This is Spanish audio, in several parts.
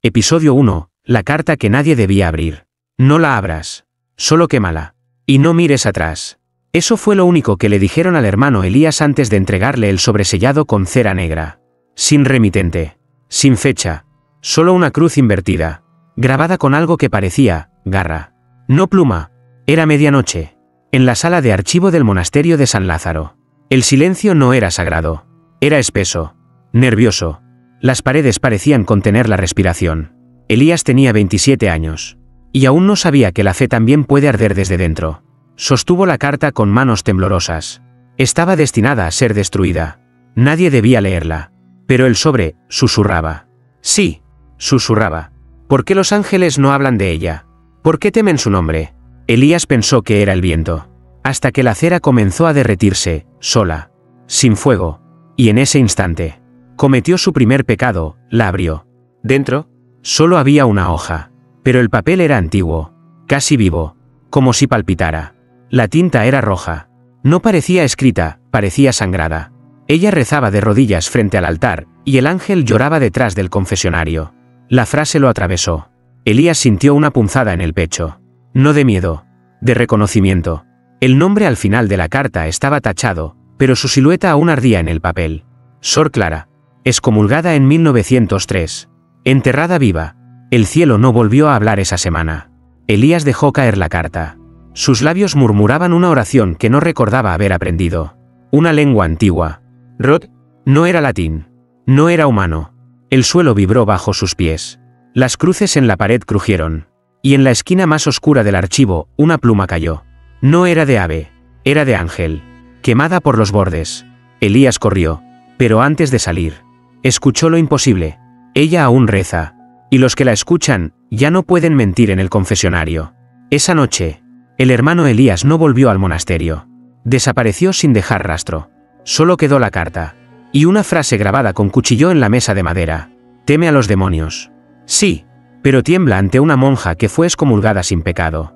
Episodio 1. La carta que nadie debía abrir. No la abras. Solo quémala. Y no mires atrás. Eso fue lo único que le dijeron al hermano Elías antes de entregarle el sobresellado con cera negra. Sin remitente. Sin fecha. Solo una cruz invertida. Grabada con algo que parecía garra. No pluma. Era medianoche. En la sala de archivo del monasterio de San Lázaro. El silencio no era sagrado. Era espeso. Nervioso. Las paredes parecían contener la respiración. Elías tenía 27 años. Y aún no sabía que la fe también puede arder desde dentro. Sostuvo la carta con manos temblorosas. Estaba destinada a ser destruida. Nadie debía leerla. Pero el sobre susurraba. Sí, susurraba. ¿Por qué los ángeles no hablan de ella? ¿Por qué temen su nombre? Elías pensó que era el viento. Hasta que la cera comenzó a derretirse, sola. Sin fuego. Y en ese instante cometió su primer pecado, la abrió. Dentro, solo había una hoja. Pero el papel era antiguo, casi vivo, como si palpitara. La tinta era roja. No parecía escrita, parecía sangrada. Ella rezaba de rodillas frente al altar, y el ángel lloraba detrás del confesionario. La frase lo atravesó. Elías sintió una punzada en el pecho. No de miedo, de reconocimiento. El nombre al final de la carta estaba tachado, pero su silueta aún ardía en el papel. Sor Clara. Excomulgada en 1903. Enterrada viva. El cielo no volvió a hablar esa semana. Elías dejó caer la carta. Sus labios murmuraban una oración que no recordaba haber aprendido. Una lengua antigua. Rod. No era latín. No era humano. El suelo vibró bajo sus pies. Las cruces en la pared crujieron. Y en la esquina más oscura del archivo, una pluma cayó. No era de ave. Era de ángel. Quemada por los bordes. Elías corrió. Pero antes de salir, escuchó lo imposible. Ella aún reza. Y los que la escuchan, ya no pueden mentir en el confesionario. Esa noche, el hermano Elías no volvió al monasterio. Desapareció sin dejar rastro. Solo quedó la carta. Y una frase grabada con cuchillo en la mesa de madera. Teme a los demonios. Sí, pero tiembla ante una monja que fue excomulgada sin pecado.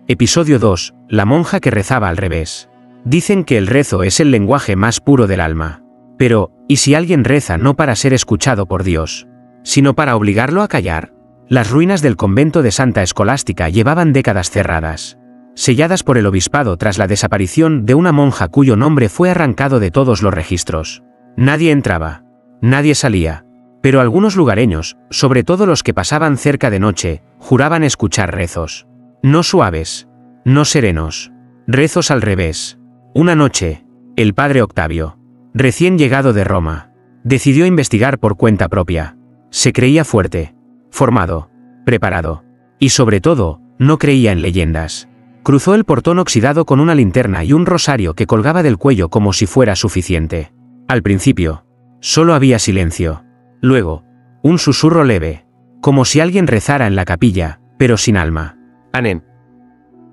Episodio 2. La monja que rezaba al revés. Dicen que el rezo es el lenguaje más puro del alma. Pero, ¿y si alguien reza no para ser escuchado por Dios, sino para obligarlo a callar? Las ruinas del convento de Santa Escolástica llevaban décadas cerradas, selladas por el obispado tras la desaparición de una monja cuyo nombre fue arrancado de todos los registros. Nadie entraba. Nadie salía. Pero algunos lugareños, sobre todo los que pasaban cerca de noche, juraban escuchar rezos. No suaves, no serenos, rezos al revés. Una noche, el padre Octavio, recién llegado de Roma, decidió investigar por cuenta propia. Se creía fuerte, formado, preparado, y sobre todo, no creía en leyendas. Cruzó el portón oxidado con una linterna y un rosario que colgaba del cuello como si fuera suficiente. Al principio, solo había silencio. Luego, un susurro leve, como si alguien rezara en la capilla, pero sin alma. Anem.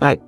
Ay.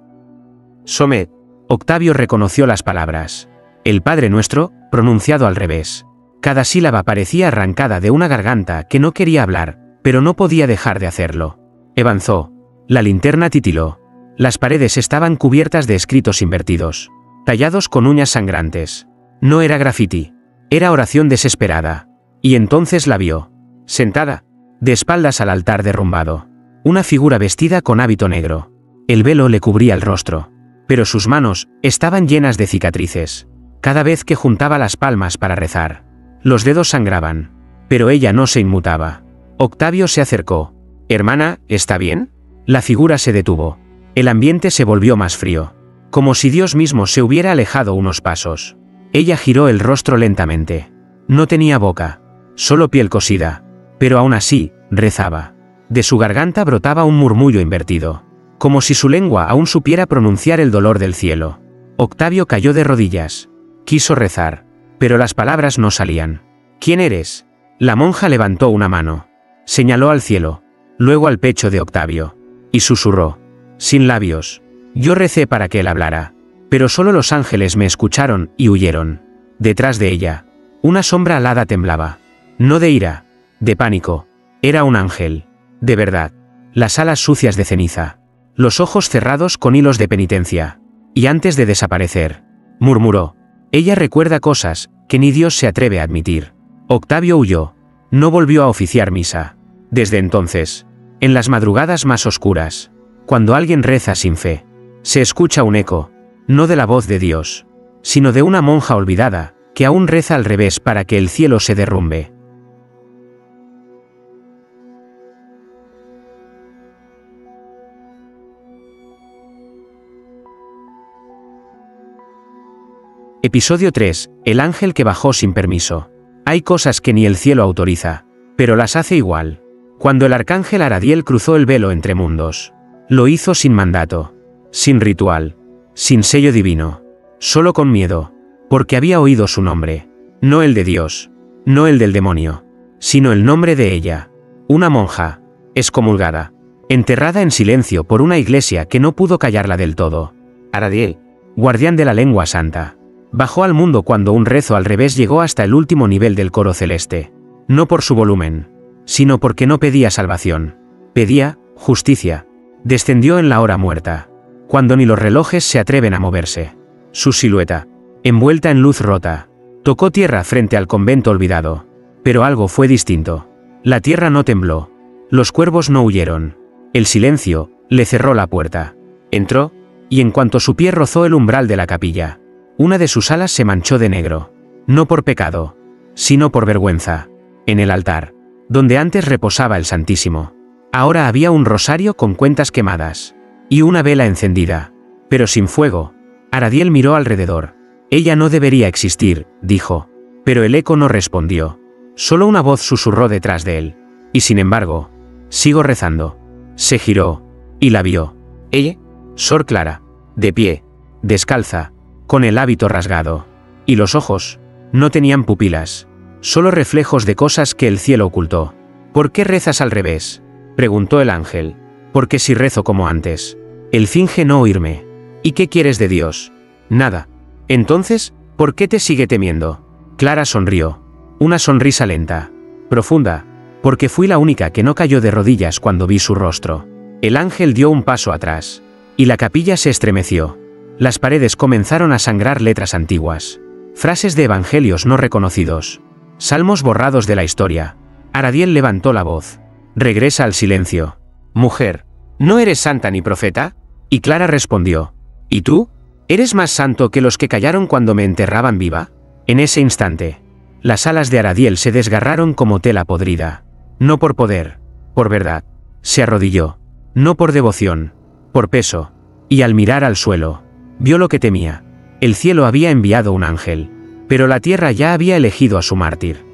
Somet. Octavio reconoció las palabras. El Padre Nuestro, pronunciado al revés. Cada sílaba parecía arrancada de una garganta que no quería hablar, pero no podía dejar de hacerlo. Avanzó. La linterna titiló. Las paredes estaban cubiertas de escritos invertidos, tallados con uñas sangrantes. No era grafiti. Era oración desesperada. Y entonces la vio. Sentada, de espaldas al altar derrumbado. Una figura vestida con hábito negro. El velo le cubría el rostro. Pero sus manos estaban llenas de cicatrices. Cada vez que juntaba las palmas para rezar, los dedos sangraban. Pero ella no se inmutaba. Octavio se acercó. «Hermana, ¿está bien?» La figura se detuvo. El ambiente se volvió más frío. Como si Dios mismo se hubiera alejado unos pasos. Ella giró el rostro lentamente. No tenía boca. Solo piel cosida. Pero aún así, rezaba. De su garganta brotaba un murmullo invertido. como si su lengua aún supiera pronunciar el dolor del cielo. Octavio cayó de rodillas. Quiso rezar, pero las palabras no salían. ¿Quién eres? La monja levantó una mano. Señaló al cielo, luego al pecho de Octavio, y susurró, sin labios. Yo recé para que él hablara, pero solo los ángeles me escucharon y huyeron. Detrás de ella, una sombra alada temblaba. No de ira, de pánico. Era un ángel. De verdad. Las alas sucias de ceniza. Los ojos cerrados con hilos de penitencia. Y antes de desaparecer, murmuró. Ella recuerda cosas que ni Dios se atreve a admitir. Octavio huyó. No volvió a oficiar misa. Desde entonces, en las madrugadas más oscuras, cuando alguien reza sin fe, se escucha un eco, no de la voz de Dios, sino de una monja olvidada, que aún reza al revés para que el cielo se derrumbe. Episodio 3. El ángel que bajó sin permiso. Hay cosas que ni el cielo autoriza, pero las hace igual. Cuando el arcángel Aradiel cruzó el velo entre mundos, lo hizo sin mandato, sin ritual, sin sello divino, solo con miedo, porque había oído su nombre, no el de Dios, no el del demonio, sino el nombre de ella, una monja, excomulgada, enterrada en silencio por una iglesia que no pudo callarla del todo. Aradiel, guardián de la lengua santa, bajó al mundo cuando un rezo al revés llegó hasta el último nivel del coro celeste, no por su volumen, sino porque no pedía salvación, pedía justicia. Descendió en la hora muerta, cuando ni los relojes se atreven a moverse. Su silueta, envuelta en luz rota, tocó tierra frente al convento olvidado, pero algo fue distinto. La tierra no tembló, los cuervos no huyeron, el silencio le cerró la puerta. Entró, y en cuanto su pie rozó el umbral de la capilla, una de sus alas se manchó de negro, no por pecado, sino por vergüenza. En el altar, donde antes reposaba el Santísimo, ahora había un rosario con cuentas quemadas, y una vela encendida, pero sin fuego. Aradiel miró alrededor. Ella no debería existir, dijo, pero el eco no respondió. Solo una voz susurró detrás de él, y sin embargo, sigo rezando. Se giró, y la vio. Ella, Sor Clara, de pie, descalza, con el hábito rasgado, y los ojos, no tenían pupilas, solo reflejos de cosas que el cielo ocultó. ¿Por qué rezas al revés?, preguntó el ángel. Porque si rezo como antes, él finge no oírme. ¿Y qué quieres de Dios? Nada. Entonces, ¿por qué te sigue temiendo? Clara sonrió. Una sonrisa lenta, profunda, porque fui la única que no cayó de rodillas cuando vi su rostro. El ángel dio un paso atrás, y la capilla se estremeció. Las paredes comenzaron a sangrar letras antiguas, frases de evangelios no reconocidos, salmos borrados de la historia. Aradiel levantó la voz. Regresa al silencio. Mujer, ¿no eres santa ni profeta? Y Clara respondió. ¿Y tú? ¿Eres más santo que los que callaron cuando me enterraban viva? En ese instante, las alas de Aradiel se desgarraron como tela podrida. No por poder, por verdad. Se arrodilló. No por devoción, por peso. Y al mirar al suelo, vio lo que temía. El cielo había enviado un ángel, pero la tierra ya había elegido a su mártir.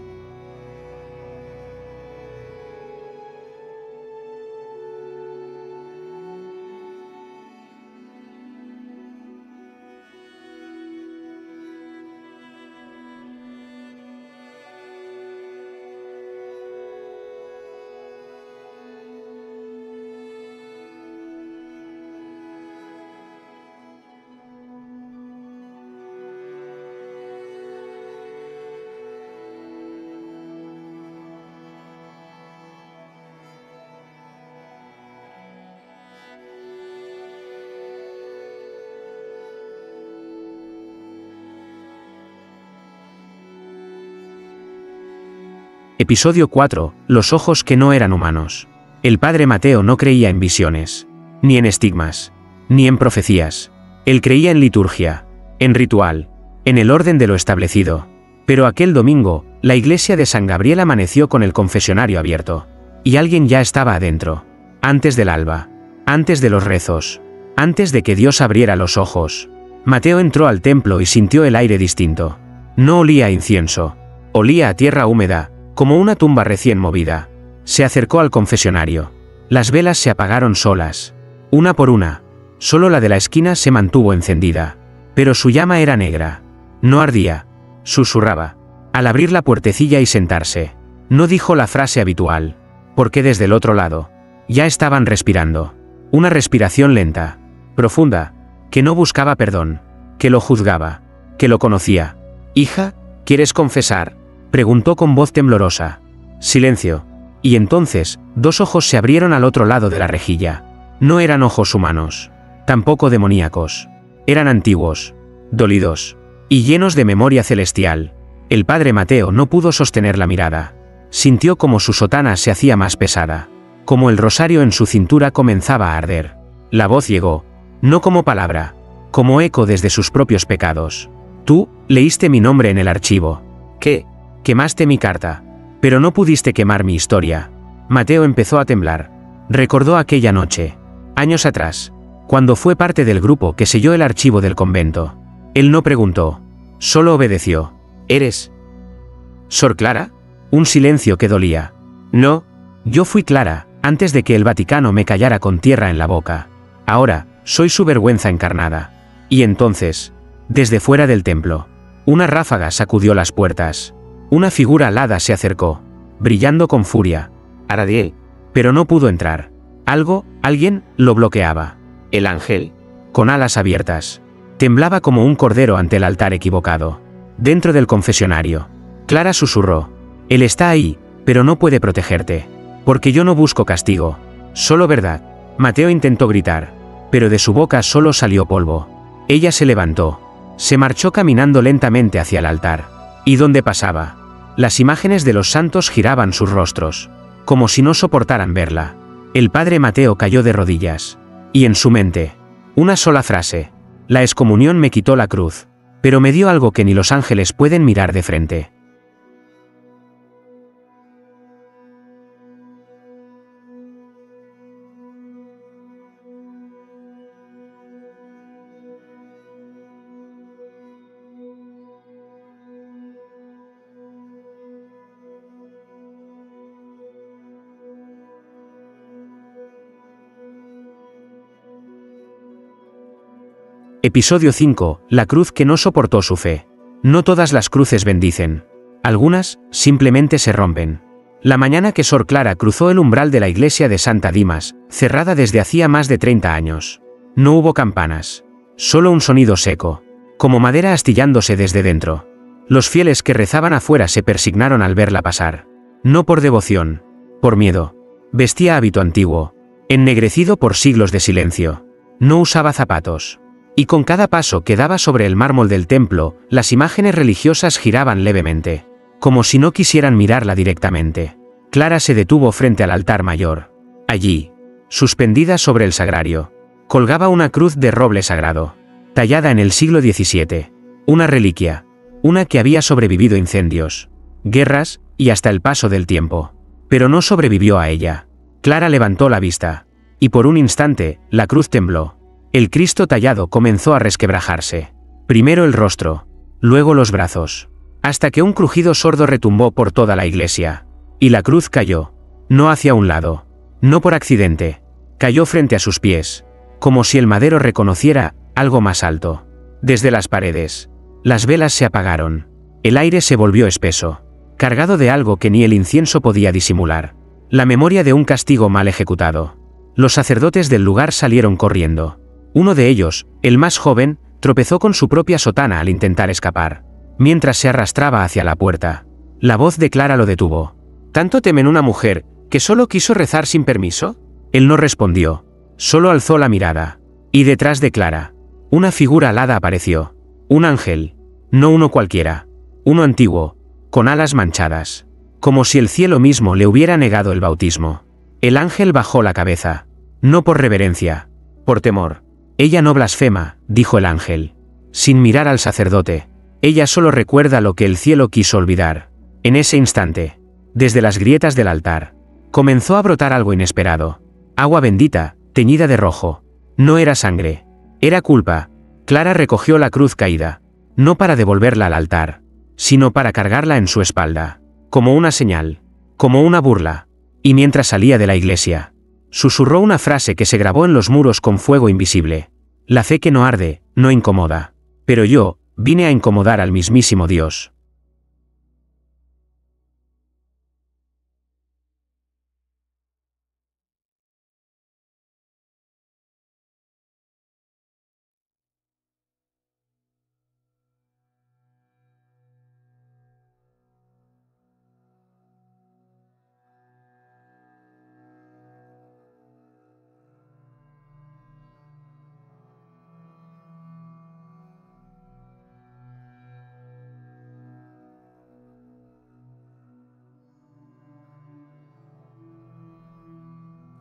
Episodio 4. Los ojos que no eran humanos. El padre Mateo no creía en visiones, ni en estigmas, ni en profecías. Él creía en liturgia, en ritual, en el orden de lo establecido. Pero aquel domingo, la iglesia de San Gabriel amaneció con el confesionario abierto. Y alguien ya estaba adentro. Antes del alba, antes de los rezos, antes de que Dios abriera los ojos. Mateo entró al templo y sintió el aire distinto. No olía a incienso, olía a tierra húmeda, como una tumba recién movida. Se acercó al confesionario. Las velas se apagaron solas. Una por una. Solo la de la esquina se mantuvo encendida. Pero su llama era negra. No ardía. Susurraba. Al abrir la puertecilla y sentarse, no dijo la frase habitual, porque desde el otro lado, ya estaban respirando. Una respiración lenta, profunda, que no buscaba perdón, que lo juzgaba, que lo conocía. «Hija, ¿quieres confesar?», preguntó con voz temblorosa. Silencio. Y entonces, dos ojos se abrieron al otro lado de la rejilla. No eran ojos humanos, tampoco demoníacos. Eran antiguos, dolidos, y llenos de memoria celestial. El padre Mateo no pudo sostener la mirada. Sintió como su sotana se hacía más pesada, como el rosario en su cintura comenzaba a arder. La voz llegó, no como palabra, como eco desde sus propios pecados. «Tú, leíste mi nombre en el archivo. ¿Qué? Quemaste mi carta. Pero no pudiste quemar mi historia». Mateo empezó a temblar. Recordó aquella noche, años atrás, cuando fue parte del grupo que selló el archivo del convento. Él no preguntó, solo obedeció. «¿Eres Sor Clara?». Un silencio que dolía. «No, yo fui Clara, antes de que el Vaticano me callara con tierra en la boca. Ahora, soy su vergüenza encarnada». Y entonces, desde fuera del templo, una ráfaga sacudió las puertas. Una figura alada se acercó, brillando con furia. Aradiel. Pero no pudo entrar. Alguien, lo bloqueaba. El ángel, con alas abiertas, temblaba como un cordero ante el altar equivocado. Dentro del confesionario, Clara susurró: «Él está ahí, pero no puede protegerte. Porque yo no busco castigo, solo verdad». Mateo intentó gritar, pero de su boca solo salió polvo. Ella se levantó, se marchó caminando lentamente hacia el altar. Y donde pasaba, las imágenes de los santos giraban sus rostros, como si no soportaran verla. El padre Mateo cayó de rodillas. Y en su mente, una sola frase: «La excomunión me quitó la cruz, pero me dio algo que ni los ángeles pueden mirar de frente». Episodio 5. La cruz que no soportó su fe. No todas las cruces bendicen. Algunas, simplemente se rompen. La mañana que Sor Clara cruzó el umbral de la iglesia de Santa Dimas, cerrada desde hacía más de 30 años. No hubo campanas. Solo un sonido seco, como madera astillándose desde dentro. Los fieles que rezaban afuera se persignaron al verla pasar. No por devoción, por miedo. Vestía hábito antiguo, ennegrecido por siglos de silencio. No usaba zapatos. Y con cada paso que daba sobre el mármol del templo, las imágenes religiosas giraban levemente, como si no quisieran mirarla directamente. Clara se detuvo frente al altar mayor. Allí, suspendida sobre el sagrario, colgaba una cruz de roble sagrado, tallada en el siglo XVII. Una reliquia, una que había sobrevivido incendios, guerras y hasta el paso del tiempo. Pero no sobrevivió a ella. Clara levantó la vista, y por un instante, la cruz tembló. El Cristo tallado comenzó a resquebrajarse. Primero el rostro, luego los brazos, hasta que un crujido sordo retumbó por toda la iglesia. Y la cruz cayó, no hacia un lado, no por accidente, cayó frente a sus pies, como si el madero reconociera algo más alto. Desde las paredes, las velas se apagaron, el aire se volvió espeso, cargado de algo que ni el incienso podía disimular. La memoria de un castigo mal ejecutado. Los sacerdotes del lugar salieron corriendo. Uno de ellos, el más joven, tropezó con su propia sotana al intentar escapar. Mientras se arrastraba hacia la puerta, la voz de Clara lo detuvo. ¿Tanto temen una mujer que solo quiso rezar sin permiso? Él no respondió, solo alzó la mirada. Y detrás de Clara, una figura alada apareció. Un ángel, no uno cualquiera, uno antiguo, con alas manchadas, como si el cielo mismo le hubiera negado el bautismo. El ángel bajó la cabeza, no por reverencia, por temor. «Ella no blasfema», dijo el ángel, sin mirar al sacerdote. «Ella solo recuerda lo que el cielo quiso olvidar». En ese instante, desde las grietas del altar, comenzó a brotar algo inesperado. Agua bendita, teñida de rojo. No era sangre, era culpa. Clara recogió la cruz caída, no para devolverla al altar, sino para cargarla en su espalda, como una señal, como una burla. Y mientras salía de la iglesia, Susurró una frase que se grabó en los muros con fuego invisible. La fe que no arde, no incomoda. Pero yo, vine a incomodar al mismísimo Dios.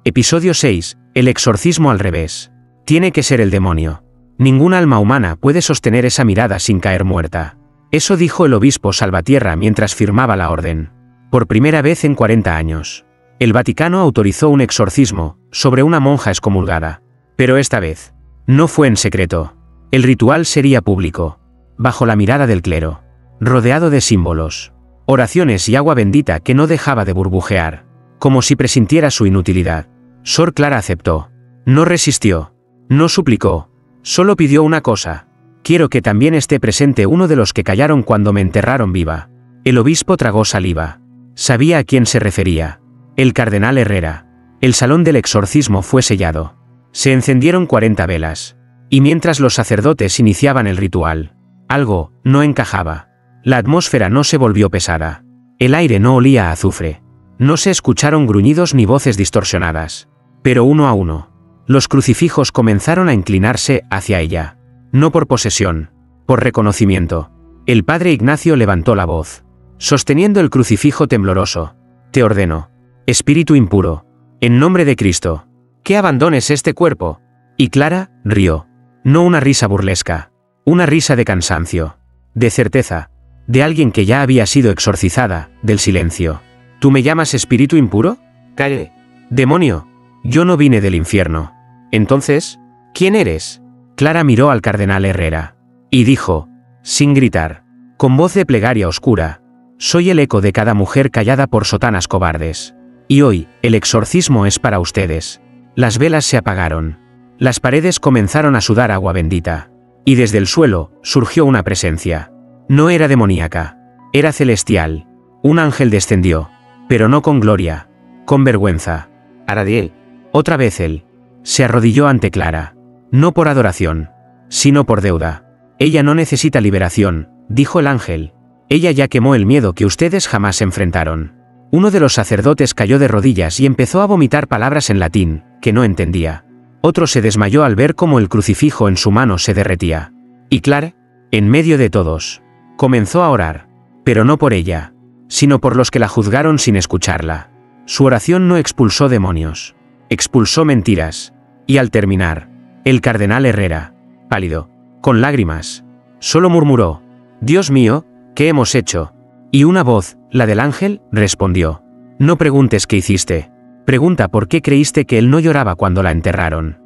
Episodio 6. El exorcismo al revés. Tiene que ser el demonio. Ningún alma humana puede sostener esa mirada sin caer muerta. Eso dijo el obispo Salvatierra mientras firmaba la orden. Por primera vez en 40 años. El Vaticano autorizó un exorcismo sobre una monja excomulgada. Pero esta vez, no fue en secreto. El ritual sería público. Bajo la mirada del clero. Rodeado de símbolos. Oraciones y agua bendita que no dejaba de burbujear. Como si presintiera su inutilidad. Sor Clara aceptó. No resistió. No suplicó. Solo pidió una cosa. Quiero que también esté presente uno de los que callaron cuando me enterraron viva. El obispo tragó saliva. Sabía a quién se refería. El cardenal Herrera. El salón del exorcismo fue sellado. Se encendieron 40 velas. Y mientras los sacerdotes iniciaban el ritual, algo no encajaba. La atmósfera no se volvió pesada. El aire no olía a azufre. No se escucharon gruñidos ni voces distorsionadas. Pero uno a uno, los crucifijos comenzaron a inclinarse hacia ella. No por posesión, por reconocimiento. El padre Ignacio levantó la voz, sosteniendo el crucifijo tembloroso. Te ordeno, espíritu impuro, en nombre de Cristo, que abandones este cuerpo. Y Clara rió. No una risa burlesca, una risa de cansancio, de certeza, de alguien que ya había sido exorcizada, del silencio. ¿Tú me llamas espíritu impuro? Calle. Demonio. Yo no vine del infierno. Entonces, ¿quién eres? Clara miró al cardenal Herrera. Y dijo, sin gritar, con voz de plegaria oscura, soy el eco de cada mujer callada por sotanas cobardes. Y hoy, el exorcismo es para ustedes. Las velas se apagaron. Las paredes comenzaron a sudar agua bendita. Y desde el suelo, surgió una presencia. No era demoníaca. Era celestial. Un ángel descendió. Pero no con gloria, con vergüenza. Aradiel. Otra vez él. Se arrodilló ante Clara. No por adoración, sino por deuda. Ella no necesita liberación, dijo el ángel. Ella ya quemó el miedo que ustedes jamás enfrentaron. Uno de los sacerdotes cayó de rodillas y empezó a vomitar palabras en latín, que no entendía. Otro se desmayó al ver cómo el crucifijo en su mano se derretía. Y Clara, en medio de todos, comenzó a orar. Pero no por ella, sino por los que la juzgaron sin escucharla. Su oración no expulsó demonios, expulsó mentiras. Y al terminar, el cardenal Herrera, pálido, con lágrimas, solo murmuró, Dios mío, ¿qué hemos hecho? Y una voz, la del ángel, respondió, no preguntes qué hiciste, pregunta por qué creíste que él no lloraba cuando la enterraron.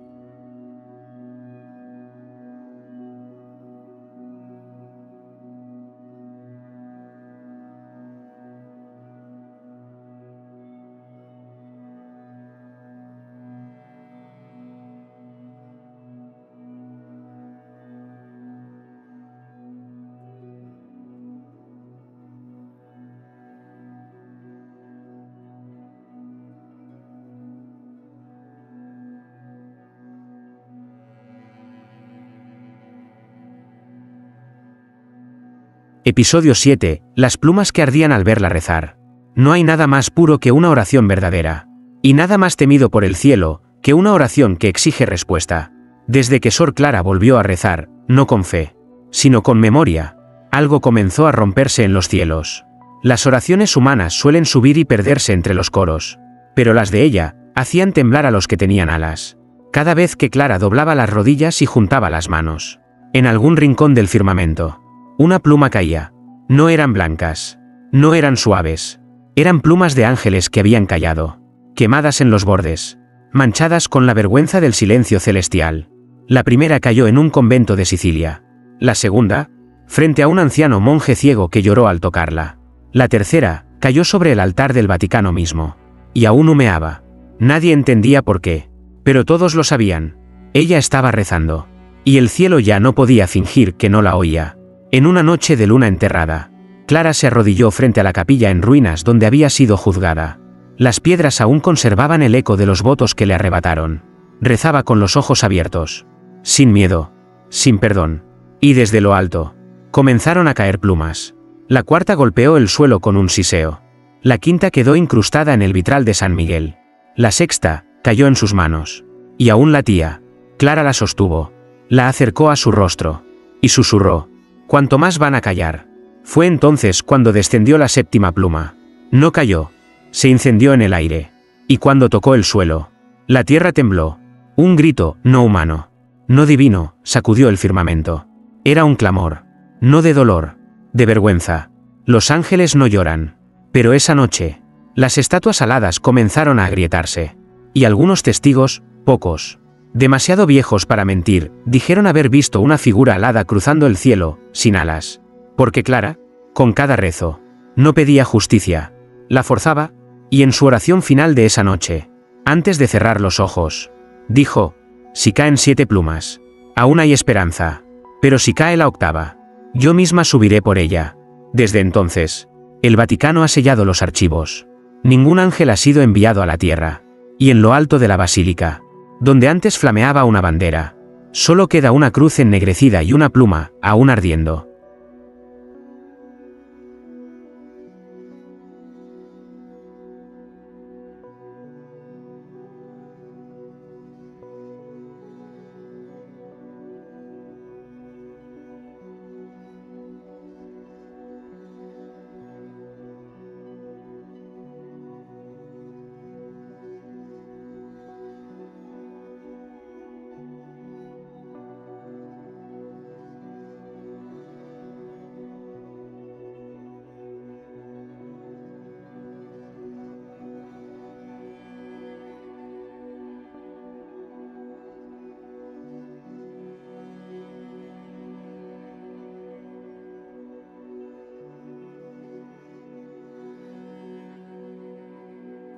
Episodio 7. Las plumas que ardían al verla rezar. No hay nada más puro que una oración verdadera. Y nada más temido por el cielo, que una oración que exige respuesta. Desde que Sor Clara volvió a rezar, no con fe, sino con memoria, algo comenzó a romperse en los cielos. Las oraciones humanas suelen subir y perderse entre los coros. Pero las de ella, hacían temblar a los que tenían alas. Cada vez que Clara doblaba las rodillas y juntaba las manos. En algún rincón del firmamento. Una pluma caía. No eran blancas. No eran suaves. Eran plumas de ángeles que habían callado. Quemadas en los bordes. Manchadas con la vergüenza del silencio celestial. La primera cayó en un convento de Sicilia. La segunda, frente a un anciano monje ciego que lloró al tocarla. La tercera, cayó sobre el altar del Vaticano mismo. Y aún humeaba. Nadie entendía por qué. Pero todos lo sabían. Ella estaba rezando. Y el cielo ya no podía fingir que no la oía. En una noche de luna enterrada, Clara se arrodilló frente a la capilla en ruinas donde había sido juzgada. Las piedras aún conservaban el eco de los votos que le arrebataron. Rezaba con los ojos abiertos. Sin miedo. Sin perdón. Y desde lo alto, comenzaron a caer plumas. La cuarta golpeó el suelo con un siseo. La quinta quedó incrustada en el vitral de San Miguel. La sexta cayó en sus manos. Y aún la tía, Clara, la sostuvo. La acercó a su rostro. Y susurró: «¿Cuánto más van a callar?». Fue entonces cuando descendió la séptima pluma. No cayó. Se incendió en el aire. Y cuando tocó el suelo, la tierra tembló. Un grito, no humano, no divino, sacudió el firmamento. Era un clamor. No de dolor, de vergüenza. Los ángeles no lloran. Pero esa noche, las estatuas aladas comenzaron a agrietarse. Y algunos testigos, pocos, demasiado viejos para mentir, dijeron haber visto una figura alada cruzando el cielo, sin alas. Porque Clara, con cada rezo, no pedía justicia, la forzaba, y en su oración final de esa noche, antes de cerrar los ojos, dijo: «Si caen 7 plumas, aún hay esperanza. Pero si cae la octava, yo misma subiré por ella». Desde entonces, el Vaticano ha sellado los archivos. Ningún ángel ha sido enviado a la tierra. Y en lo alto de la basílica, donde antes flameaba una bandera, solo queda una cruz ennegrecida y una pluma, aún ardiendo.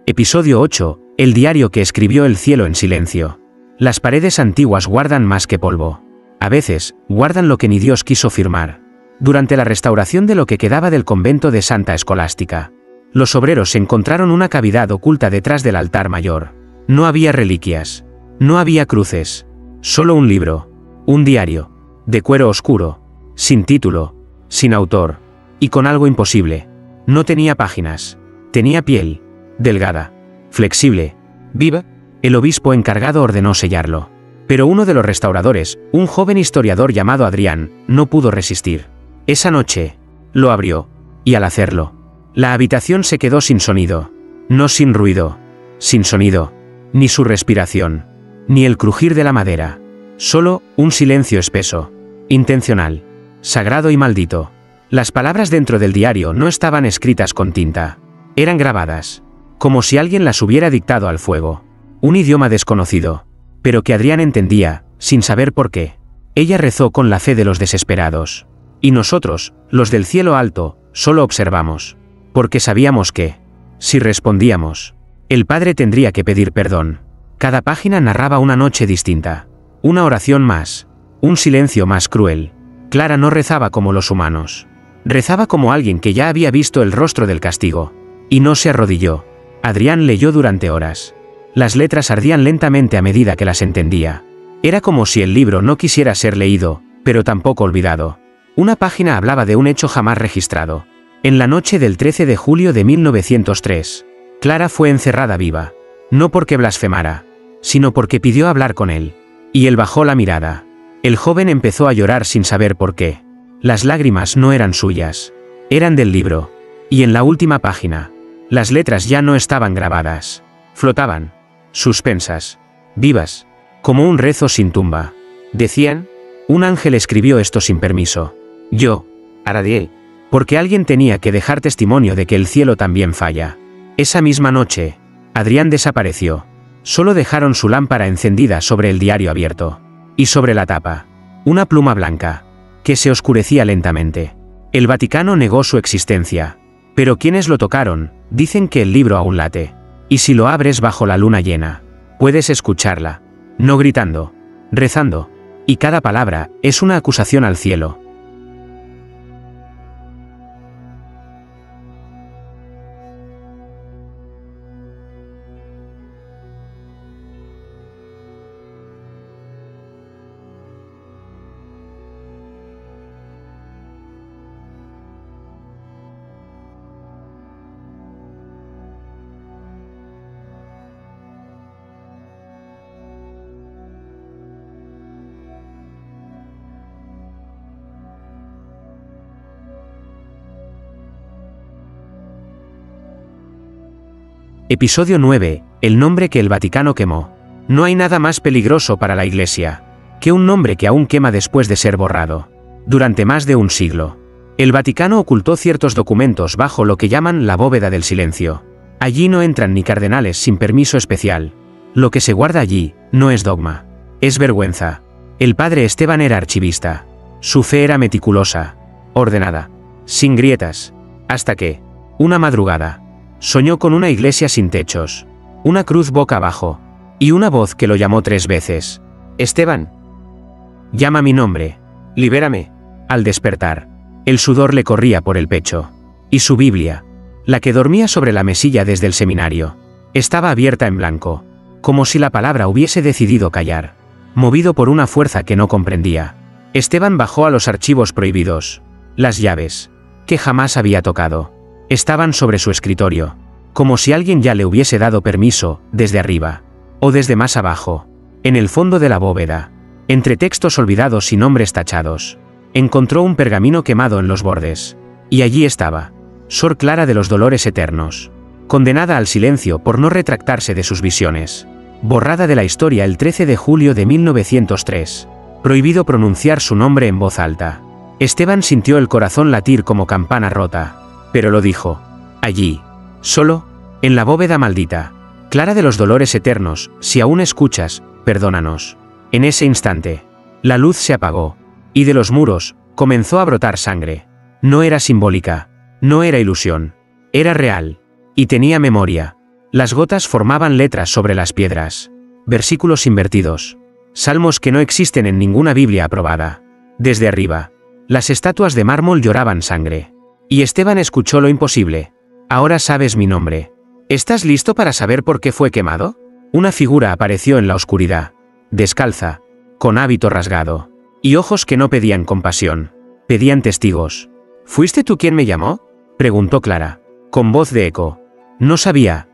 Episodio 8. El diario que escribió el cielo en silencio. Las paredes antiguas guardan más que polvo. A veces, guardan lo que ni Dios quiso firmar. Durante la restauración de lo que quedaba del convento de Santa Escolástica, los obreros encontraron una cavidad oculta detrás del altar mayor. No había reliquias. No había cruces. Solo un libro. Un diario. De cuero oscuro. Sin título. Sin autor. Y con algo imposible. No tenía páginas. Tenía piel. Delgada, flexible, viva. El obispo encargado ordenó sellarlo. Pero uno de los restauradores, un joven historiador llamado Adrián, no pudo resistir. Esa noche, lo abrió. Y al hacerlo, la habitación se quedó sin sonido. No sin ruido. Sin sonido. Ni su respiración. Ni el crujir de la madera. Solo un silencio espeso. Intencional. Sagrado y maldito. Las palabras dentro del diario no estaban escritas con tinta. Eran grabadas. Como si alguien las hubiera dictado al fuego. Un idioma desconocido. Pero que Adrián entendía, sin saber por qué. Ella rezó con la fe de los desesperados. Y nosotros, los del cielo alto, solo observamos. Porque sabíamos que, si respondíamos, el Padre tendría que pedir perdón. Cada página narraba una noche distinta. Una oración más. Un silencio más cruel. Clara no rezaba como los humanos. Rezaba como alguien que ya había visto el rostro del castigo. Y no se arrodilló. Adrián leyó durante horas. Las letras ardían lentamente a medida que las entendía. Era como si el libro no quisiera ser leído, pero tampoco olvidado. Una página hablaba de un hecho jamás registrado. En la noche del 13 de julio de 1903, Clara fue encerrada viva. No porque blasfemara, sino porque pidió hablar con él. Y él bajó la mirada. El joven empezó a llorar sin saber por qué. Las lágrimas no eran suyas. Eran del libro. Y en la última página, las letras ya no estaban grabadas. Flotaban. Suspensas. Vivas. Como un rezo sin tumba. Decían: un ángel escribió esto sin permiso. Yo, Aradiel. Porque alguien tenía que dejar testimonio de que el cielo también falla. Esa misma noche, Adrián desapareció. Solo dejaron su lámpara encendida sobre el diario abierto. Y sobre la tapa, una pluma blanca, que se oscurecía lentamente. El Vaticano negó su existencia. Pero quienes lo tocaron, dicen que el libro aún late. Y si lo abres bajo la luna llena, puedes escucharla, no gritando, rezando, y cada palabra es una acusación al cielo. Episodio 9. El nombre que el Vaticano quemó. No hay nada más peligroso para la Iglesia que un nombre que aún quema después de ser borrado. Durante más de un siglo, el Vaticano ocultó ciertos documentos bajo lo que llaman la bóveda del silencio. Allí no entran ni cardenales sin permiso especial. Lo que se guarda allí no es dogma, es vergüenza. El padre Esteban era archivista. Su fe era meticulosa, ordenada, sin grietas, hasta que, una madrugada, soñó con una iglesia sin techos, una cruz boca abajo, y una voz que lo llamó 3 veces. Esteban. Llama mi nombre. Libérame. Al despertar, el sudor le corría por el pecho. Y su Biblia, la que dormía sobre la mesilla desde el seminario, estaba abierta en blanco, como si la palabra hubiese decidido callar, movido por una fuerza que no comprendía. Esteban bajó a los archivos prohibidos. Las llaves, que jamás había tocado, estaban sobre su escritorio, como si alguien ya le hubiese dado permiso, desde arriba, o desde más abajo, en el fondo de la bóveda, entre textos olvidados y nombres tachados. Encontró un pergamino quemado en los bordes, y allí estaba, Sor Clara de los Dolores Eternos, condenada al silencio por no retractarse de sus visiones, borrada de la historia el 13 de julio de 1903, prohibido pronunciar su nombre en voz alta. Esteban sintió el corazón latir como campana rota, pero lo dijo. Allí, solo, en la bóveda maldita. Clara de los Dolores Eternos, si aún escuchas, perdónanos. En ese instante, la luz se apagó, y de los muros comenzó a brotar sangre. No era simbólica, no era ilusión, era real, y tenía memoria. Las gotas formaban letras sobre las piedras, versículos invertidos, salmos que no existen en ninguna Biblia aprobada. Desde arriba, las estatuas de mármol lloraban sangre. Y Esteban escuchó lo imposible. Ahora sabes mi nombre. ¿Estás listo para saber por qué fue quemado? Una figura apareció en la oscuridad, descalza, con hábito rasgado, y ojos que no pedían compasión, pedían testigos. ¿Fuiste tú quien me llamó?, preguntó Clara, con voz de eco. No sabía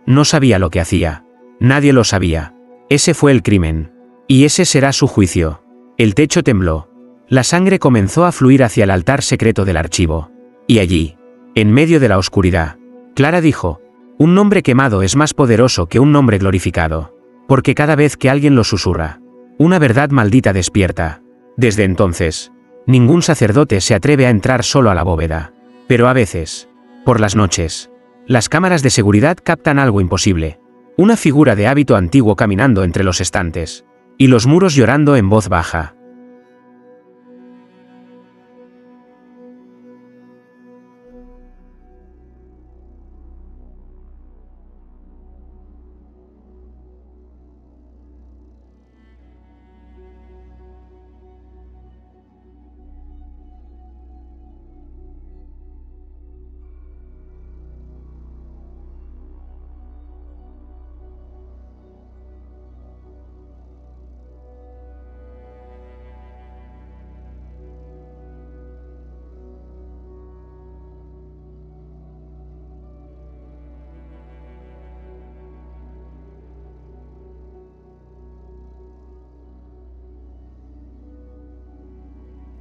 lo que hacía. Nadie lo sabía. Ese fue el crimen. Y ese será su juicio. El techo tembló. La sangre comenzó a fluir hacia el altar secreto del archivo. Y allí, en medio de la oscuridad, Clara dijo: un nombre quemado es más poderoso que un nombre glorificado, porque cada vez que alguien lo susurra, una verdad maldita despierta. Desde entonces, ningún sacerdote se atreve a entrar solo a la bóveda. Pero a veces, por las noches, las cámaras de seguridad captan algo imposible. Una figura de hábito antiguo caminando entre los estantes, y los muros llorando en voz baja.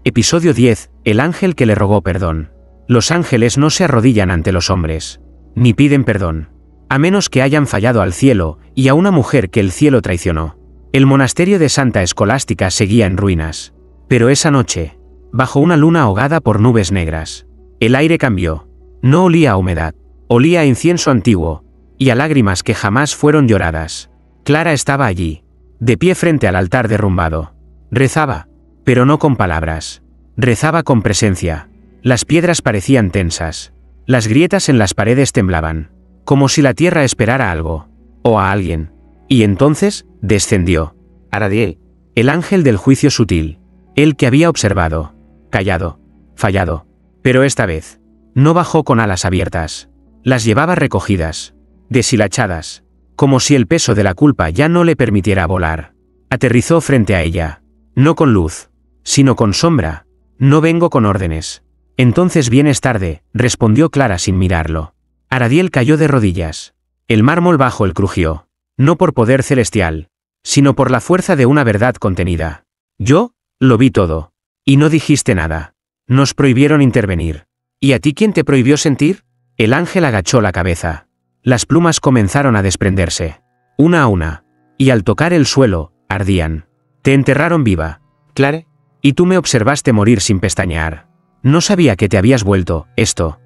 Episodio 10. El ángel que le rogó perdón. Los ángeles no se arrodillan ante los hombres, ni piden perdón, a menos que hayan fallado al cielo y a una mujer que el cielo traicionó. El monasterio de Santa Escolástica seguía en ruinas. Pero esa noche, bajo una luna ahogada por nubes negras, el aire cambió. No olía a humedad, olía a incienso antiguo, y a lágrimas que jamás fueron lloradas. Clara estaba allí, de pie frente al altar derrumbado. Rezaba, pero no con palabras. Rezaba con presencia. Las piedras parecían tensas. Las grietas en las paredes temblaban, como si la tierra esperara algo. o a alguien. Y entonces, descendió. Aradiel, el ángel del juicio sutil. El que había observado. Callado. Fallado. Pero esta vez. No bajó con alas abiertas. Las llevaba recogidas. Deshilachadas. Como si el peso de la culpa ya no le permitiera volar. Aterrizó frente a ella. No con luz, sino con sombra. No vengo con órdenes. Entonces vienes tarde, respondió Clara sin mirarlo. Aradiel cayó de rodillas. El mármol bajo él crujió. No por poder celestial, sino por la fuerza de una verdad contenida. Yo, lo vi todo. Y no dijiste nada. Nos prohibieron intervenir. ¿Y a ti quién te prohibió sentir? El ángel agachó la cabeza. Las plumas comenzaron a desprenderse. Una a una. Y al tocar el suelo, ardían. Te enterraron viva, Clare. Y tú me observaste morir sin pestañear. No sabía que te habías vuelto, esto.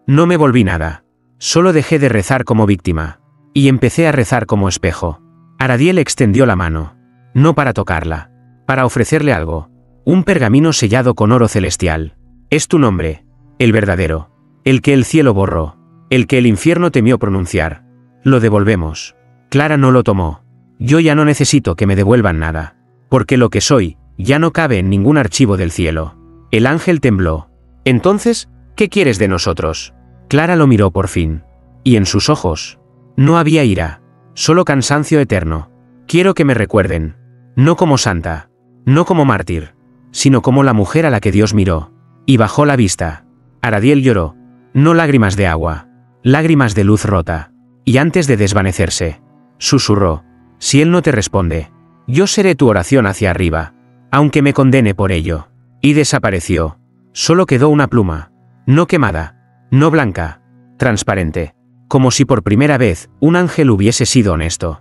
No me volví nada. Solo dejé de rezar como víctima. Y empecé a rezar como espejo. Aradiel extendió la mano. No para tocarla. Para ofrecerle algo. Un pergamino sellado con oro celestial. Es tu nombre. El verdadero. El que el cielo borró. El que el infierno temió pronunciar. Lo devolvemos. Clara no lo tomó. Yo ya no necesito que me devuelvan nada. Porque lo que soy, ya no cabe en ningún archivo del cielo. El ángel tembló. Entonces, ¿qué quieres de nosotros? Clara lo miró por fin. Y en sus ojos no había ira, solo cansancio eterno. Quiero que me recuerden. No como santa, no como mártir, sino como la mujer a la que Dios miró. Y bajó la vista. Aradiel lloró. No lágrimas de agua, lágrimas de luz rota. Y antes de desvanecerse, susurró. Si él no te responde, yo seré tu oración hacia arriba, aunque me condene por ello. Y desapareció. Solo quedó una pluma. No quemada, no blanca, transparente. Como si por primera vez un ángel hubiese sido honesto.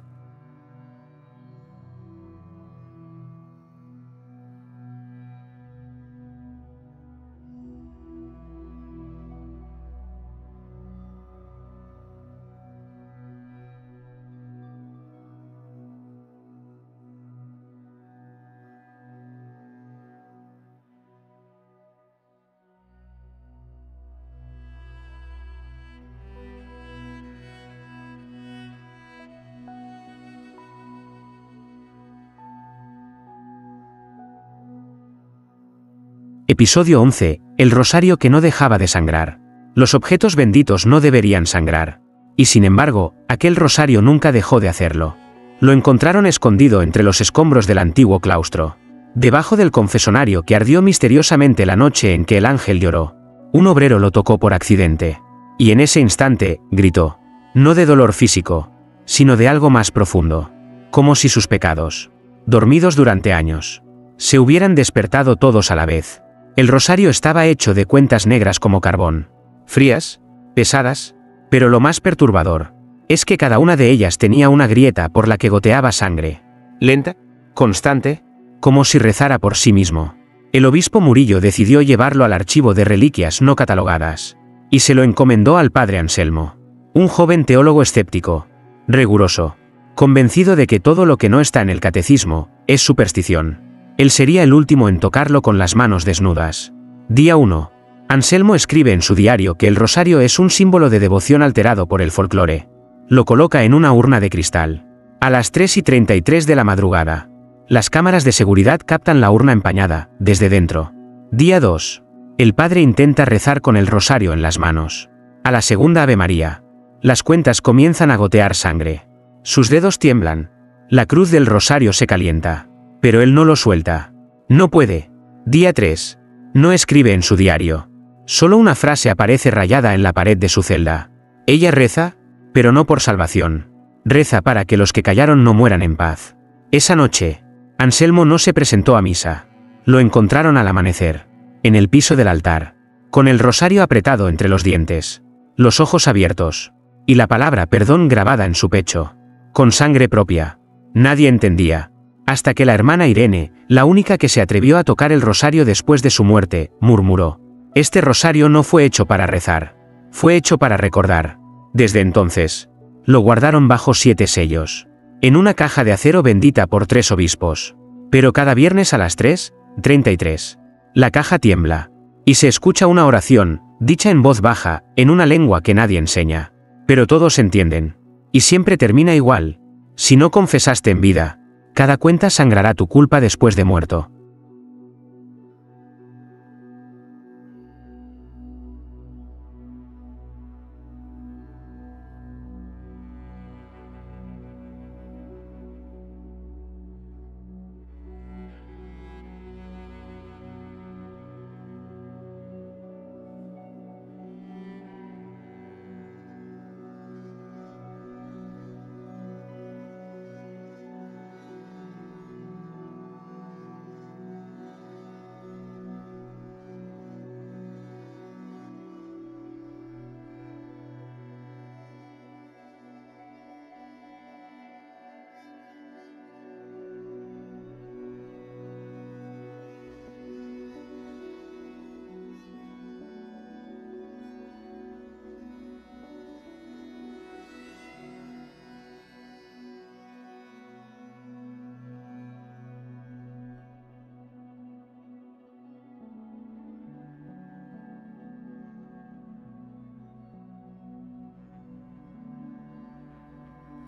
Episodio 11. El rosario que no dejaba de sangrar. Los objetos benditos no deberían sangrar. Y sin embargo, aquel rosario nunca dejó de hacerlo. Lo encontraron escondido entre los escombros del antiguo claustro. Debajo del confesonario que ardió misteriosamente la noche en que el ángel lloró. Un obrero lo tocó por accidente. Y en ese instante, gritó. No de dolor físico, sino de algo más profundo. Como si sus pecados, dormidos durante años, se hubieran despertado todos a la vez. El rosario estaba hecho de cuentas negras como carbón. Frías, pesadas, pero lo más perturbador es que cada una de ellas tenía una grieta por la que goteaba sangre. Lenta, constante, como si rezara por sí mismo. El obispo Murillo decidió llevarlo al archivo de reliquias no catalogadas. Y se lo encomendó al padre Anselmo. Un joven teólogo escéptico, riguroso, convencido de que todo lo que no está en el catecismo es superstición. Él sería el último en tocarlo con las manos desnudas. Día 1. Anselmo escribe en su diario que el rosario es un símbolo de devoción alterado por el folclore. Lo coloca en una urna de cristal. A las 3:33 de la madrugada. Las cámaras de seguridad captan la urna empañada, desde dentro. Día 2. El padre intenta rezar con el rosario en las manos. A la segunda Ave María. Las cuentas comienzan a gotear sangre. Sus dedos tiemblan. La cruz del rosario se calienta. Pero él no lo suelta. No puede. Día 3. No escribe en su diario. Solo una frase aparece rayada en la pared de su celda. Ella reza, pero no por salvación. Reza para que los que callaron no mueran en paz. Esa noche, Anselmo no se presentó a misa. Lo encontraron al amanecer, en el piso del altar, con el rosario apretado entre los dientes, los ojos abiertos, y la palabra perdón grabada en su pecho, con sangre propia. Nadie entendía. Hasta que la hermana Irene, la única que se atrevió a tocar el rosario después de su muerte, murmuró. Este rosario no fue hecho para rezar. Fue hecho para recordar. Desde entonces, lo guardaron bajo 7 sellos. En una caja de acero bendita por 3 obispos. Pero cada viernes a las 3:33, la caja tiembla. Y se escucha una oración, dicha en voz baja, en una lengua que nadie enseña. Pero todos entienden. Y siempre termina igual. Si no confesaste en vida, cada cuenta sangrará tu culpa después de muerto.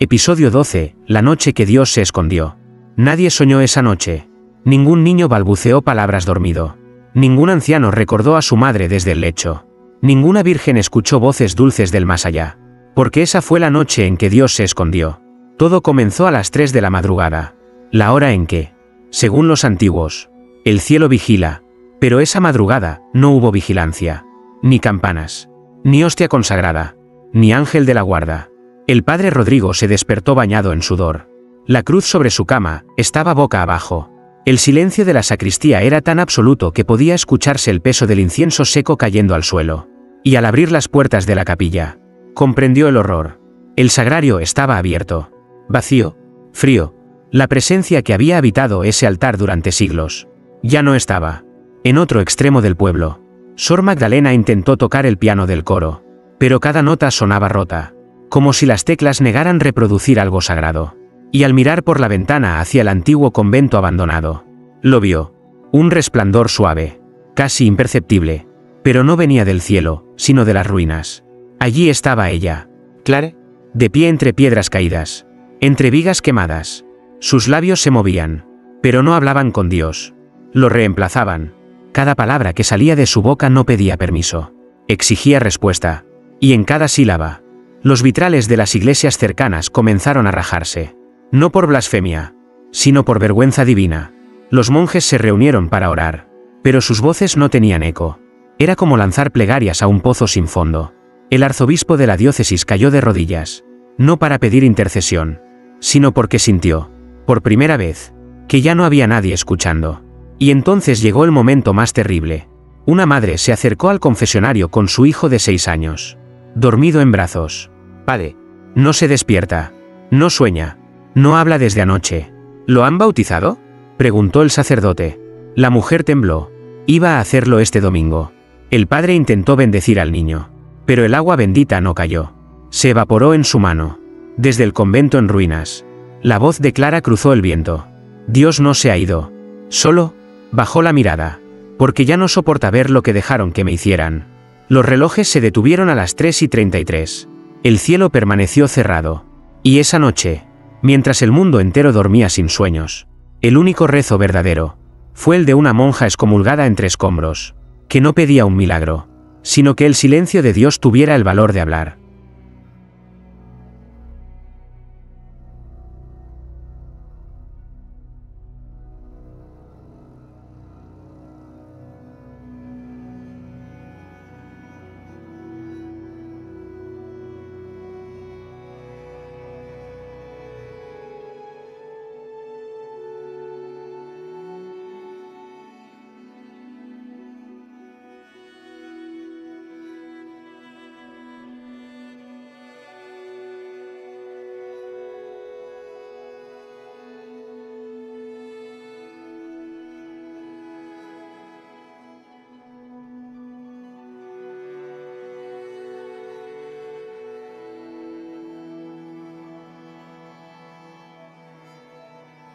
Episodio 12. La noche que Dios se escondió. Nadie soñó esa noche. Ningún niño balbuceó palabras dormido. Ningún anciano recordó a su madre desde el lecho. Ninguna virgen escuchó voces dulces del más allá. Porque esa fue la noche en que Dios se escondió. Todo comenzó a las 3 de la madrugada. La hora en que, según los antiguos, el cielo vigila. Pero esa madrugada no hubo vigilancia. Ni campanas. Ni hostia consagrada. Ni ángel de la guarda. El padre Rodrigo se despertó bañado en sudor. La cruz sobre su cama estaba boca abajo. El silencio de la sacristía era tan absoluto que podía escucharse el peso del incienso seco cayendo al suelo. Y al abrir las puertas de la capilla, comprendió el horror. El sagrario estaba abierto. Vacío. Frío. La presencia que había habitado ese altar durante siglos ya no estaba. En otro extremo del pueblo, Sor Magdalena intentó tocar el piano del coro, pero cada nota sonaba rota, como si las teclas negaran reproducir algo sagrado. Y al mirar por la ventana hacia el antiguo convento abandonado, lo vio. Un resplandor suave, casi imperceptible, pero no venía del cielo, sino de las ruinas. Allí estaba ella, Clare, de pie entre piedras caídas, entre vigas quemadas. Sus labios se movían, pero no hablaban con Dios. Lo reemplazaban. Cada palabra que salía de su boca no pedía permiso. Exigía respuesta. Y en cada sílaba, los vitrales de las iglesias cercanas comenzaron a rajarse. No por blasfemia, sino por vergüenza divina. Los monjes se reunieron para orar, pero sus voces no tenían eco. Era como lanzar plegarias a un pozo sin fondo. El arzobispo de la diócesis cayó de rodillas, no para pedir intercesión, sino porque sintió, por primera vez, que ya no había nadie escuchando. Y entonces llegó el momento más terrible. Una madre se acercó al confesionario con su hijo de 6 años, dormido en brazos. «Padre, no se despierta, no sueña, no habla desde anoche. ¿Lo han bautizado?», preguntó el sacerdote. La mujer tembló. Iba a hacerlo este domingo. El padre intentó bendecir al niño, pero el agua bendita no cayó. Se evaporó en su mano. Desde el convento en ruinas, la voz de Clara cruzó el viento. Dios no se ha ido. Solo bajó la mirada, porque ya no soporta ver lo que dejaron que me hicieran. Los relojes se detuvieron a las 3:33. El cielo permaneció cerrado. Y esa noche, mientras el mundo entero dormía sin sueños, el único rezo verdadero fue el de una monja excomulgada entre escombros, que no pedía un milagro, sino que el silencio de Dios tuviera el valor de hablar.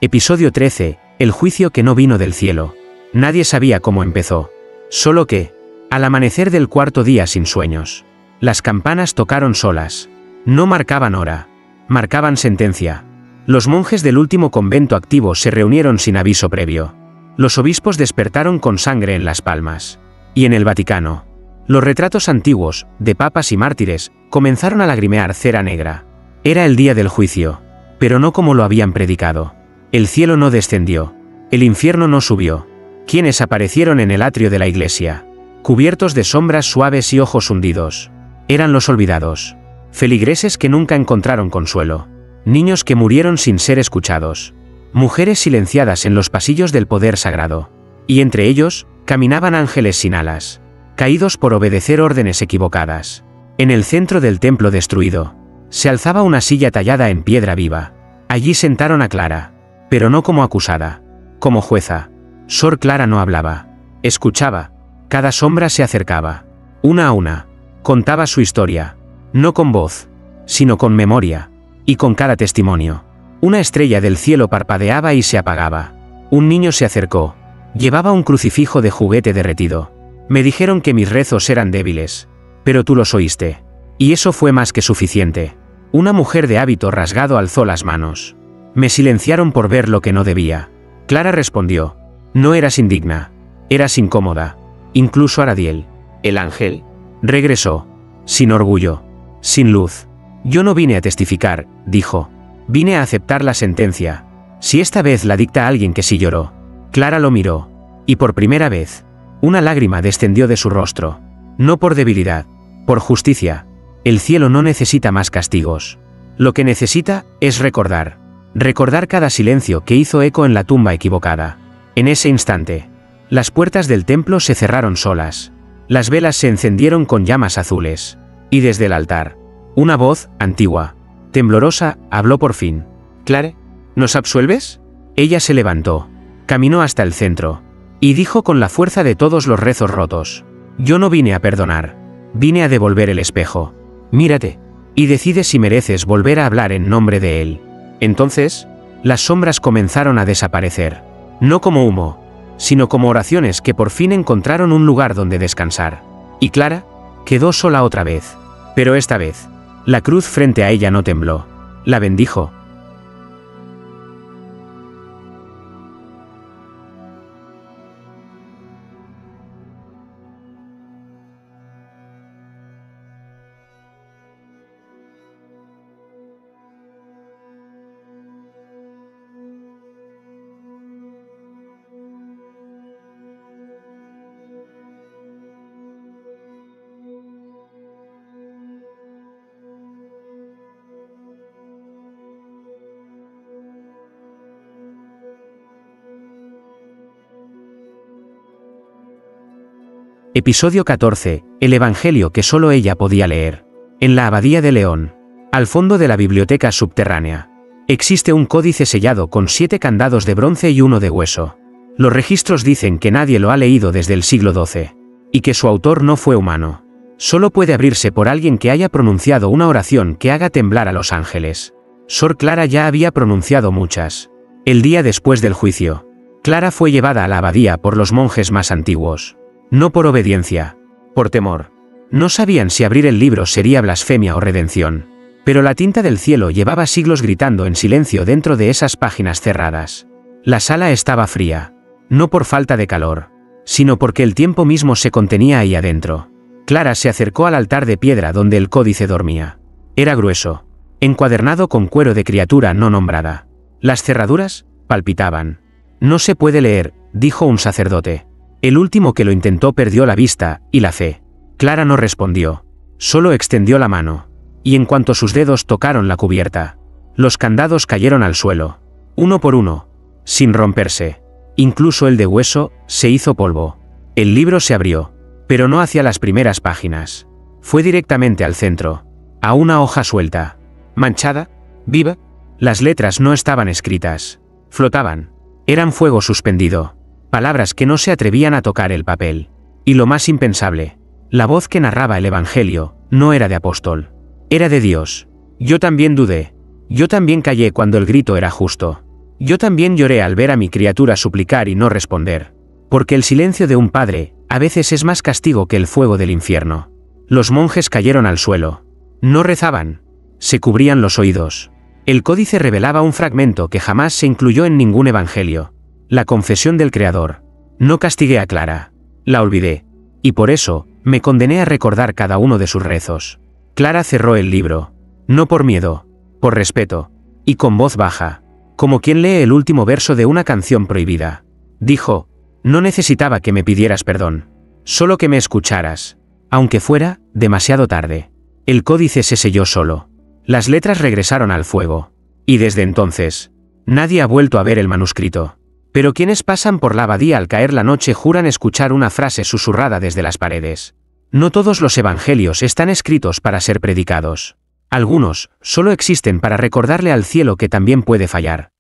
Episodio 13. El juicio que no vino del cielo. Nadie sabía cómo empezó. Solo que, al amanecer del 4.º día sin sueños, las campanas tocaron solas. No marcaban hora, Marcaban sentencia. Los monjes del último convento activo se reunieron sin aviso previo. Los obispos despertaron con sangre en las palmas. Y en el Vaticano, los retratos antiguos, de papas y mártires, comenzaron a lagrimear cera negra. Era el día del juicio, pero no como lo habían predicado. El cielo no descendió. El infierno no subió. Quienes aparecieron en el atrio de la iglesia, cubiertos de sombras suaves y ojos hundidos, eran los olvidados. Feligreses que nunca encontraron consuelo. Niños que murieron sin ser escuchados. Mujeres silenciadas en los pasillos del poder sagrado. Y entre ellos, caminaban ángeles sin alas, caídos por obedecer órdenes equivocadas. En el centro del templo destruido, se alzaba una silla tallada en piedra viva. Allí sentaron a Clara, pero no como acusada, como jueza. Sor Clara no hablaba, escuchaba. Cada sombra se acercaba, una a una, contaba su historia, no con voz, sino con memoria. Y con cada testimonio, una estrella del cielo parpadeaba y se apagaba. Un niño se acercó. Llevaba un crucifijo de juguete derretido. Me dijeron que mis rezos eran débiles, pero tú los oíste. Y eso fue más que suficiente. Una mujer de hábito rasgado alzó las manos. Me silenciaron por ver lo que no debía. Clara respondió. No eras indigna. Eras incómoda. Incluso Aradiel, el ángel, regresó. Sin orgullo. Sin luz. Yo no vine a testificar, dijo. Vine a aceptar la sentencia. Si esta vez la dicta alguien que sí lloró. Clara lo miró. Y por primera vez, una lágrima descendió de su rostro. No por debilidad, por justicia. El cielo no necesita más castigos. Lo que necesita es recordar. Recordar cada silencio que hizo eco en la tumba equivocada. En ese instante, las puertas del templo se cerraron solas. Las velas se encendieron con llamas azules. Y desde el altar, una voz, antigua, temblorosa, habló por fin. «Clare, ¿nos absuelves?» Ella se levantó, caminó hasta el centro, y dijo con la fuerza de todos los rezos rotos. «Yo no vine a perdonar, vine a devolver el espejo. Mírate, y decide si mereces volver a hablar en nombre de él». Entonces, las sombras comenzaron a desaparecer, no como humo, sino como oraciones que por fin encontraron un lugar donde descansar. Y Clara quedó sola otra vez, pero esta vez, la cruz frente a ella no tembló. La bendijo. Episodio 14. El Evangelio que solo ella podía leer. En la Abadía de León, al fondo de la biblioteca subterránea, existe un códice sellado con 7 candados de bronce y uno de hueso. Los registros dicen que nadie lo ha leído desde el siglo XII, y que su autor no fue humano. Solo puede abrirse por alguien que haya pronunciado una oración que haga temblar a los ángeles. Sor Clara ya había pronunciado muchas. El día después del juicio, Clara fue llevada a la abadía por los monjes más antiguos. No por obediencia, por temor. No sabían si abrir el libro sería blasfemia o redención. Pero la tinta del cielo llevaba siglos gritando en silencio dentro de esas páginas cerradas. La sala estaba fría, no por falta de calor, sino porque el tiempo mismo se contenía ahí adentro. Clara se acercó al altar de piedra donde el códice dormía. Era grueso, encuadernado con cuero de criatura no nombrada. Las cerraduras palpitaban. «No se puede leer», dijo un sacerdote. El último que lo intentó perdió la vista y la fe. Clara no respondió. Solo extendió la mano. Y en cuanto sus dedos tocaron la cubierta, los candados cayeron al suelo, uno por uno, sin romperse. Incluso el de hueso se hizo polvo. El libro se abrió, pero no hacia las primeras páginas. Fue directamente al centro, a una hoja suelta, manchada, viva. Las letras no estaban escritas, flotaban. Eran fuego suspendido. Palabras que no se atrevían a tocar el papel. Y lo más impensable, la voz que narraba el Evangelio no era de apóstol. Era de Dios. Yo también dudé. Yo también callé cuando el grito era justo. Yo también lloré al ver a mi criatura suplicar y no responder. Porque el silencio de un padre, a veces es más castigo que el fuego del infierno. Los monjes cayeron al suelo. No rezaban. Se cubrían los oídos. El códice revelaba un fragmento que jamás se incluyó en ningún evangelio. La confesión del Creador. No castigué a Clara. La olvidé. Y por eso, me condené a recordar cada uno de sus rezos. Clara cerró el libro. No por miedo. Por respeto. Y con voz baja. Como quien lee el último verso de una canción prohibida. Dijo: no necesitaba que me pidieras perdón. Solo que me escucharas. Aunque fuera demasiado tarde. El códice se selló solo. Las letras regresaron al fuego. Y desde entonces, nadie ha vuelto a ver el manuscrito. Pero quienes pasan por la abadía al caer la noche juran escuchar una frase susurrada desde las paredes. No todos los evangelios están escritos para ser predicados. Algunos solo existen para recordarle al cielo que también puede fallar.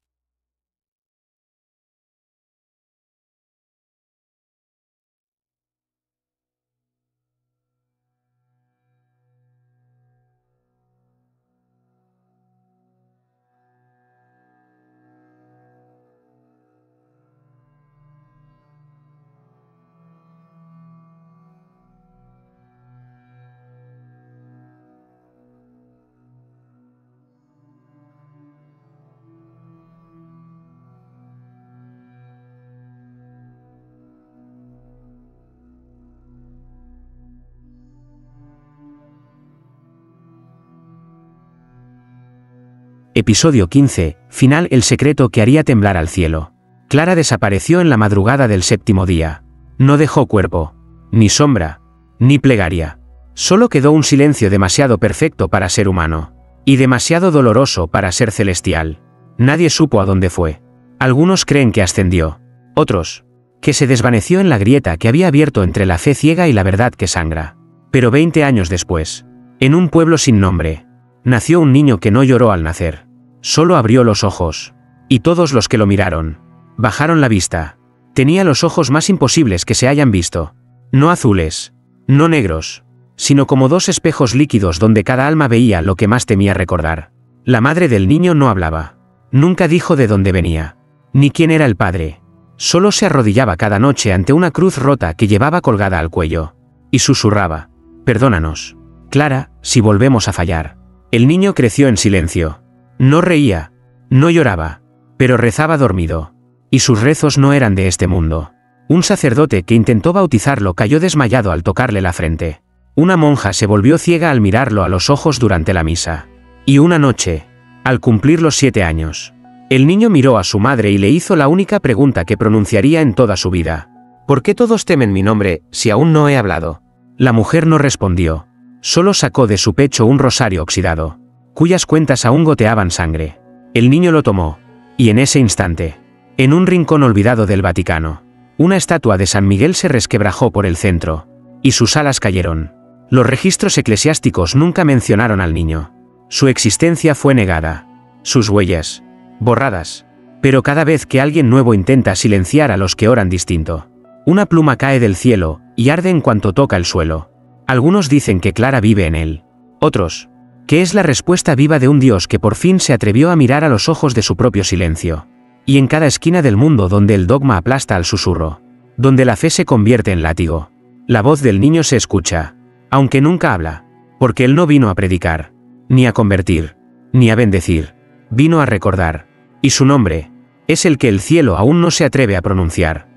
Episodio 15, final. El secreto que haría temblar al cielo. Clara desapareció en la madrugada del séptimo día. No dejó cuerpo, ni sombra, ni plegaria. Solo quedó un silencio demasiado perfecto para ser humano, y demasiado doloroso para ser celestial. Nadie supo a dónde fue. Algunos creen que ascendió, otros, que se desvaneció en la grieta que había abierto entre la fe ciega y la verdad que sangra. Pero 20 años después, en un pueblo sin nombre, nació un niño que no lloró al nacer. Solo abrió los ojos. Y todos los que lo miraron bajaron la vista. Tenía los ojos más imposibles que se hayan visto. No azules, no negros, sino como dos espejos líquidos donde cada alma veía lo que más temía recordar. La madre del niño no hablaba. Nunca dijo de dónde venía, ni quién era el padre. Solo se arrodillaba cada noche ante una cruz rota que llevaba colgada al cuello. Y susurraba: perdónanos, Clara, si volvemos a fallar. El niño creció en silencio. No reía, no lloraba, pero rezaba dormido. Y sus rezos no eran de este mundo. Un sacerdote que intentó bautizarlo cayó desmayado al tocarle la frente. Una monja se volvió ciega al mirarlo a los ojos durante la misa. Y una noche, al cumplir los 7 años, el niño miró a su madre y le hizo la única pregunta que pronunciaría en toda su vida: ¿por qué todos temen mi nombre si aún no he hablado? La mujer no respondió. Solo sacó de su pecho un rosario oxidado, cuyas cuentas aún goteaban sangre. El niño lo tomó, y en ese instante, en un rincón olvidado del Vaticano, una estatua de San Miguel se resquebrajó por el centro, y sus alas cayeron. Los registros eclesiásticos nunca mencionaron al niño. Su existencia fue negada, sus huellas borradas. Pero cada vez que alguien nuevo intenta silenciar a los que oran distinto, una pluma cae del cielo y arde en cuanto toca el suelo. Algunos dicen que Clara vive en él. Otros, que es la respuesta viva de un Dios que por fin se atrevió a mirar a los ojos de su propio silencio. Y en cada esquina del mundo donde el dogma aplasta al susurro, donde la fe se convierte en látigo, la voz del niño se escucha, aunque nunca habla, porque él no vino a predicar, ni a convertir, ni a bendecir, vino a recordar, y su nombre es el que el cielo aún no se atreve a pronunciar.